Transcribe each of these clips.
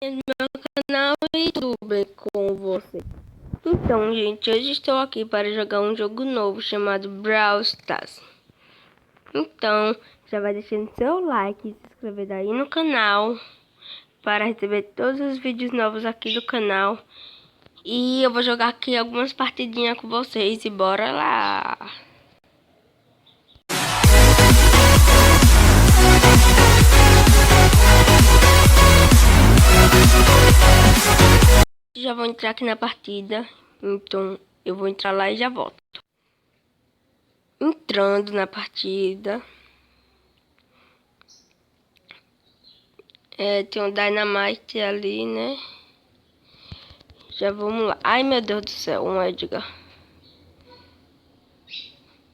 Meu canal YouTube com você. Então, gente, hoje estou aqui para jogar um jogo novo chamado Brawl Stars. Então, já vai deixando seu like e se inscrever aí no canal para receber todos os vídeos novos aqui do canal. E eu vou jogar aqui algumas partidinhas com vocês e bora lá! Já vou entrar aqui na partida, então eu vou entrar lá e já volto. Entrando na partida. Tem um Dynamite ali, né? Já vamos lá. Ai, meu Deus do céu, um Edgar.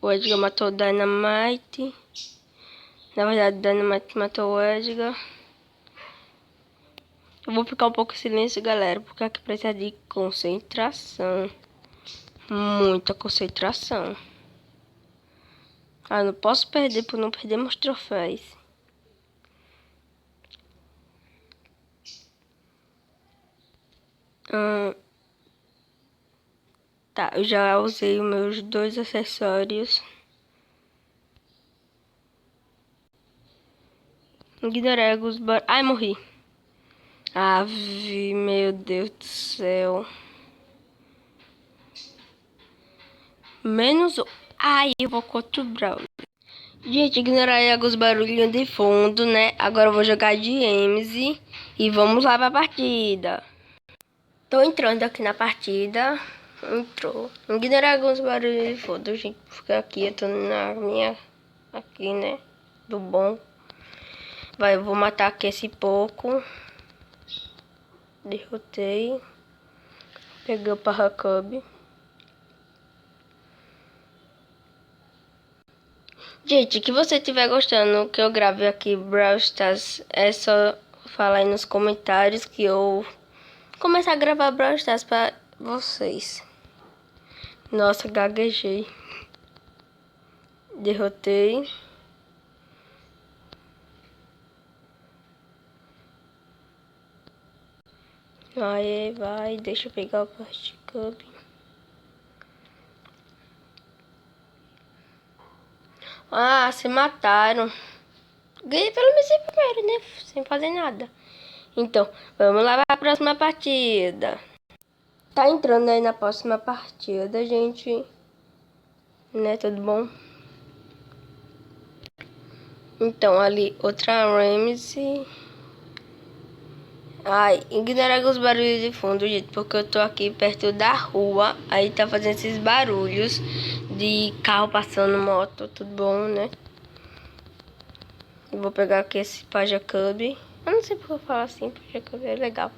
O Edgar matou o Dynamite. Na verdade, o Dynamite matou o Edgar. Eu vou ficar um pouco em silêncio, galera, porque aqui precisa de concentração. Muita concentração. Ah, não posso perder por não perder meus troféus. Tá, eu já usei os meus 2 acessórios. Ignorei os bar... Ai, morri. Ave, meu Deus do céu. Menos... Ai, eu vou contra o Brawl. Gente, ignorei alguns barulhinhos de fundo, né? Agora eu vou jogar de Ems e vamos lá pra partida. Tô entrando aqui na partida. Entrou. Ignorei alguns barulhos de fundo, gente. Porque aqui eu tô na minha... Aqui, né? Do bom. Vai, eu vou matar aqui esse pouco. Derrotei. Peguei o Paracub. Gente, que você estiver gostando que eu grave aqui Brawl Stars, é só falar aí nos comentários que eu começar a gravar Brawl Stars pra vocês. Nossa, gaguejei. Derrotei. Vai, deixa eu pegar o Paracub. Ah, se mataram. Ganhei pelo menos em primeiro, né? Sem fazer nada. Então, vamos lá para a próxima partida. Tá entrando aí na próxima partida, gente. Né, tudo bom? Então, ali, outra Ramsey. Ai, ignora os barulhos de fundo, gente, porque eu tô aqui perto da rua. Aí tá fazendo esses barulhos de carro passando, moto, tudo bom, né? Eu vou pegar aqui esse Paracub. Eu não sei porque eu falo assim, Paracub é legal.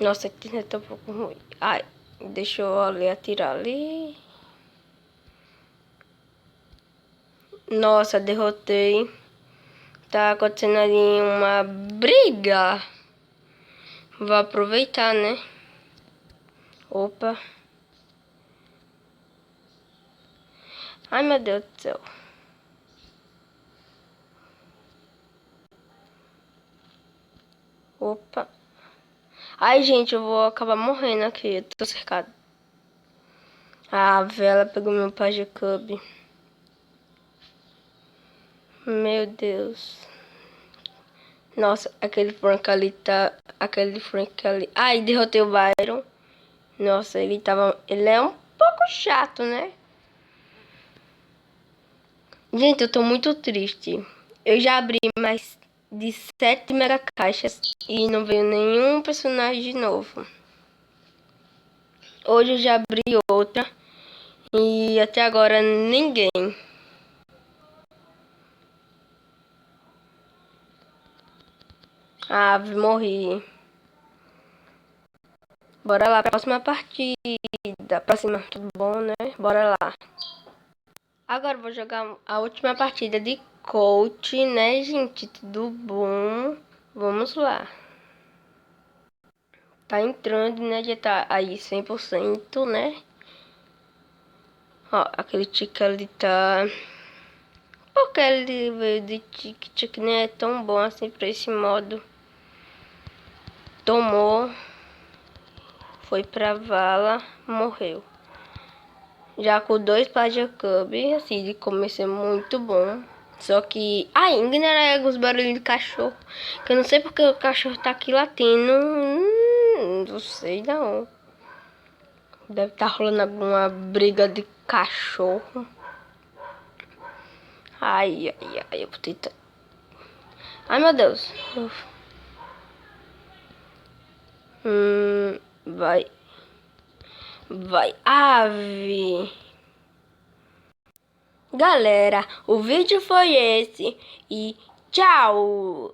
Nossa, aqui tá um pouco ruim. Ai, deixa eu ali atirar ali. Nossa, derrotei. Tá acontecendo ali uma briga. Vou aproveitar, né? Opa. Ai, meu Deus do céu. Opa. Ai, gente, eu vou acabar morrendo aqui. Eu tô cercado. A vela pegou meu Paracub. Meu Deus. Nossa, aquele Frank ali tá... Aquele Frank ali... Ai, derrotei o Byron. Nossa, ele tava... Ele é um pouco chato, né? Gente, eu tô muito triste. Eu já abri mais de 7 mega caixas e não veio nenhum personagem de novo. Hoje eu já abri outra e até agora ninguém. Ah, morri. Bora lá pra próxima partida. Próxima, tudo bom, né? Bora lá. Agora eu vou jogar a última partida de coach, né, gente? Tudo bom? Vamos lá. Tá entrando, né? Já tá aí 100%, né? Ó, aquele tique ali tá... Porque ele veio de tique, tique nem é tão bom assim pra esse modo. tomou, foi pra vala, morreu. Já com 2 Plagiacub, assim, de começo muito bom. Só que ainda era alguns barulhos de cachorro. Que eu não sei porque o cachorro tá aqui latindo. Não sei não. Deve estar rolando alguma briga de cachorro. Ai, eu vou tentar. Ai, meu Deus. Vai. Vai, ave. Galera, o vídeo foi esse. E tchau.